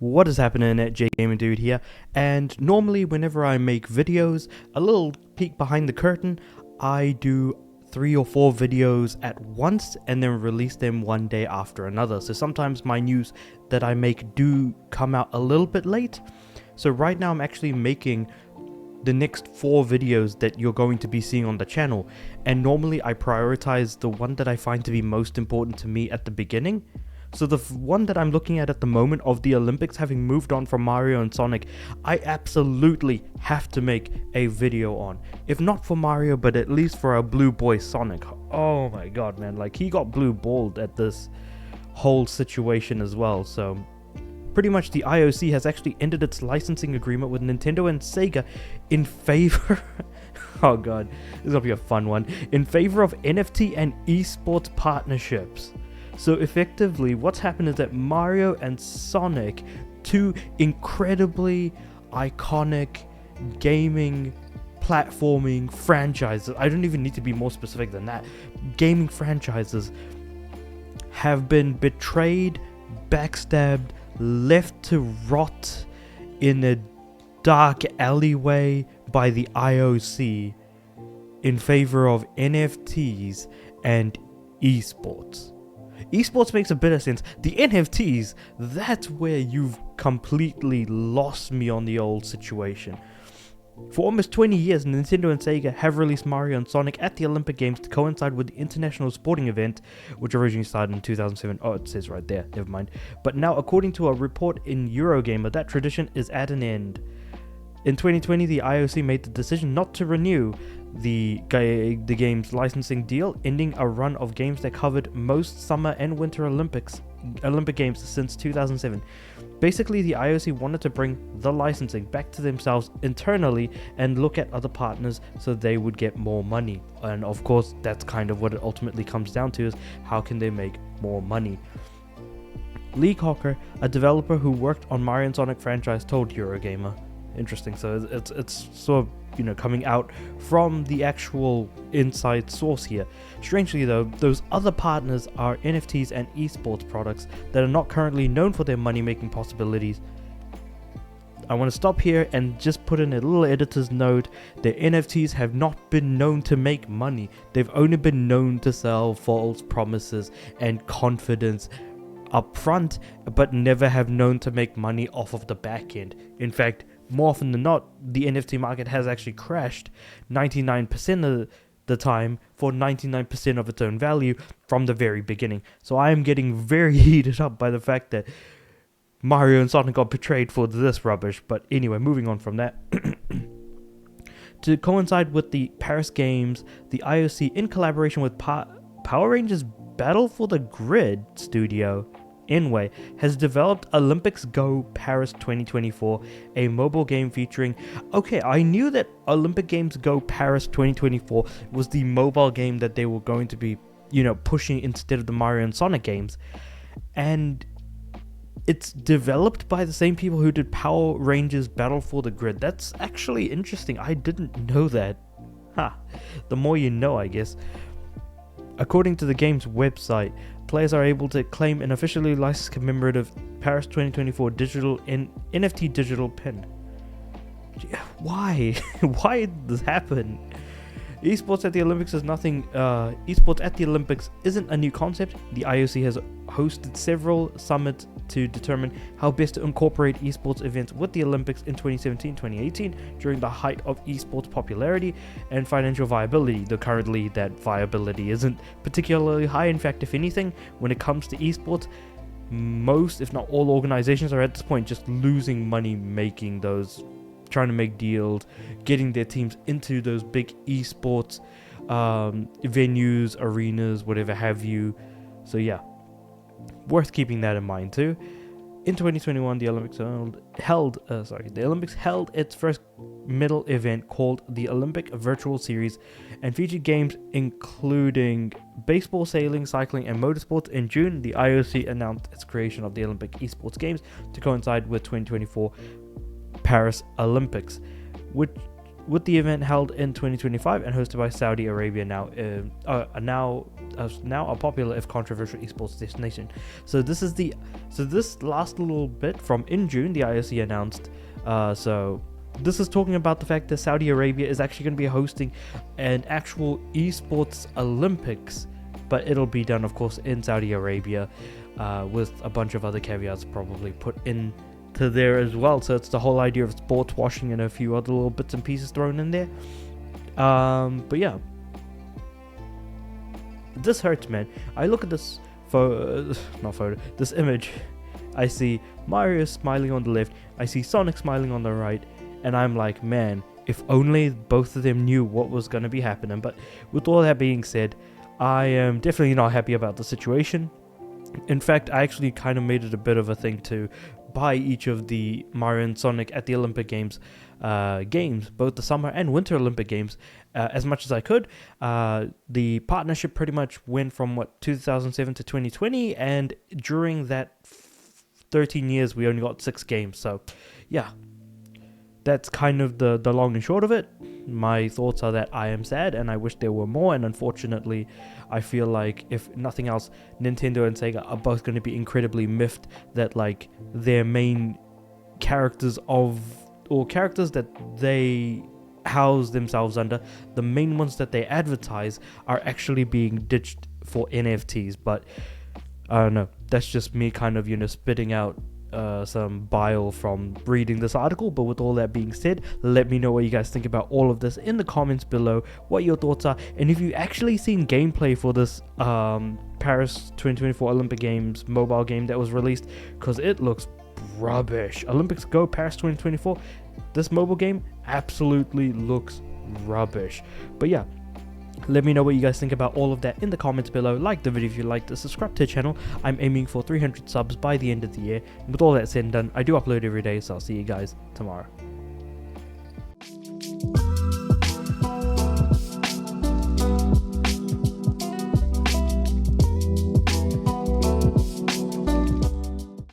What is happening at J Gaming Dude here, and normally whenever I make videos, a little peek behind the curtain, I do 3 or 4 videos at once and then release them one day after another. So sometimes my news that I make do come out a little bit late. So right now I'm actually making the next 4 videos that you're going to be seeing on the channel, and normally I prioritize the one that I find to be most important to me at the beginning. So the one that I'm looking at the moment of the Olympics, having moved on from Mario and Sonic, I absolutely have to make a video on. If not for Mario, but at least for our blue boy Sonic. Oh my god, man, like he got blue balled at this whole situation as well. So pretty much the IOC has actually ended its licensing agreement with Nintendo and Sega in favor oh god, this is gonna be a fun one, in favor of NFT and esports partnerships. So effectively, what's happened is that Mario and Sonic, 2 incredibly iconic gaming platforming franchises, I don't even need to be more specific than that, gaming franchises, have been betrayed, backstabbed, left to rot in a dark alleyway by the IOC in favor of NFTs and esports. Esports makes a bit of sense. The NFTs, that's where you've completely lost me on the old situation. For almost 20 years, Nintendo and Sega have released Mario and Sonic at the Olympic Games to coincide with the international sporting event, which originally started in 2007. Oh, it says right there, never mind. But now, according to a report in Eurogamer, that tradition is at an end. In 2020, the IOC made the decision not to renew the game's licensing deal, ending a run of games that covered most summer and winter Olympic games since 2007. Basically, the IOC wanted to bring the licensing back to themselves internally and look at other partners so they would get more money. And of course, that's kind of what it ultimately comes down to, is how can they make more money. Lee Cocker, a developer who worked on Mario and Sonic franchise, told Eurogamer. Interesting. So it's sort of, coming out from the actual inside source here. Strangely though, those other partners are NFTs and esports products that are not currently known for their money-making possibilities. I want to stop here and just put in a little editor's note that NFTs have not been known to make money. They've only been known to sell false promises and confidence up front, but never have known to make money off of the back end. In fact, more often than not, the NFT market has actually crashed 99% of the time for 99% of its own value from the very beginning. So I am getting very heated up by the fact that Mario and Sonic got betrayed for this rubbish. But anyway, moving on from that. To coincide with the Paris Games, the IOC, in collaboration with Power Rangers Battle for the Grid studio, Enway, has developed Olympics Go Paris 2024, a mobile game featuring... Okay, I knew that Olympic Games Go Paris 2024 was the mobile game that they were going to be, pushing instead of the Mario and Sonic games. And it's developed by the same people who did Power Rangers Battle for the Grid. That's actually interesting. I didn't know that. The more you know, I guess. According to the game's website, players are able to claim an officially licensed commemorative Paris 2024 digital NFT digital pin. Why? Why did this happen? Esports at the Olympics is nothing. Esports at the Olympics isn't a new concept. The IOC has hosted several summits to determine how best to incorporate esports events with the Olympics in 2017-2018 during the height of esports popularity and financial viability, though currently that viability isn't particularly high. In fact, if anything, when it comes to esports, most, if not all, organizations are at this point just losing money making those, trying to make deals, getting their teams into those big esports venues, arenas, whatever have you. So yeah, worth keeping that in mind too. In 2021, the Olympics held its first medal event called the Olympic Virtual Series and featured games including baseball, sailing, cycling, and motorsports. In June, the IOC announced its creation of the Olympic Esports Games to coincide with 2024 Paris Olympics, which with the event held in 2025 and hosted by Saudi Arabia, now a popular if controversial esports destination. So this last little bit from in June, the IOC announced. So this is talking about the fact that Saudi Arabia is actually going to be hosting an actual esports Olympics, but it'll be done, of course, in Saudi Arabia, with a bunch of other caveats probably put in to there as well. So it's the whole idea of sports washing and a few other little bits and pieces thrown in there. But yeah, this hurts, man. I look at this this image. I see Mario smiling on the left, I see Sonic smiling on the right, and I'm like, man, if only both of them knew what was going to be happening. But with all that being said, I am definitely not happy about the situation. In fact, I actually kind of made it a bit of a thing to buy each of the Mario and Sonic at the Olympic Games both the Summer and Winter Olympic Games, as much as I could. The partnership pretty much went from 2007 to 2020, and during that 13 years we only got 6 games. So yeah, that's kind of the long and short of it. My thoughts are that I am sad and I wish there were more, and unfortunately I feel like, if nothing else, Nintendo and Sega are both going to be incredibly miffed that like their main characters that they house themselves under, the main ones that they advertise, are actually being ditched for NFTs. But I don't know, that's just me kind of, spitting out some bile from reading this article. But with all that being said, let me know what you guys think about all of this in the comments below, what your thoughts are, and if you actually seen gameplay for this Paris 2024 Olympic Games mobile game that was released, because it looks rubbish. Olympics Go Paris 2024, this mobile game absolutely looks rubbish. But yeah, let me know what you guys think about all of that in the comments below. Like the video if you liked it, subscribe to the channel. I'm aiming for 300 subs by the end of the year. And with all that said and done, I do upload every day, so I'll see you guys tomorrow.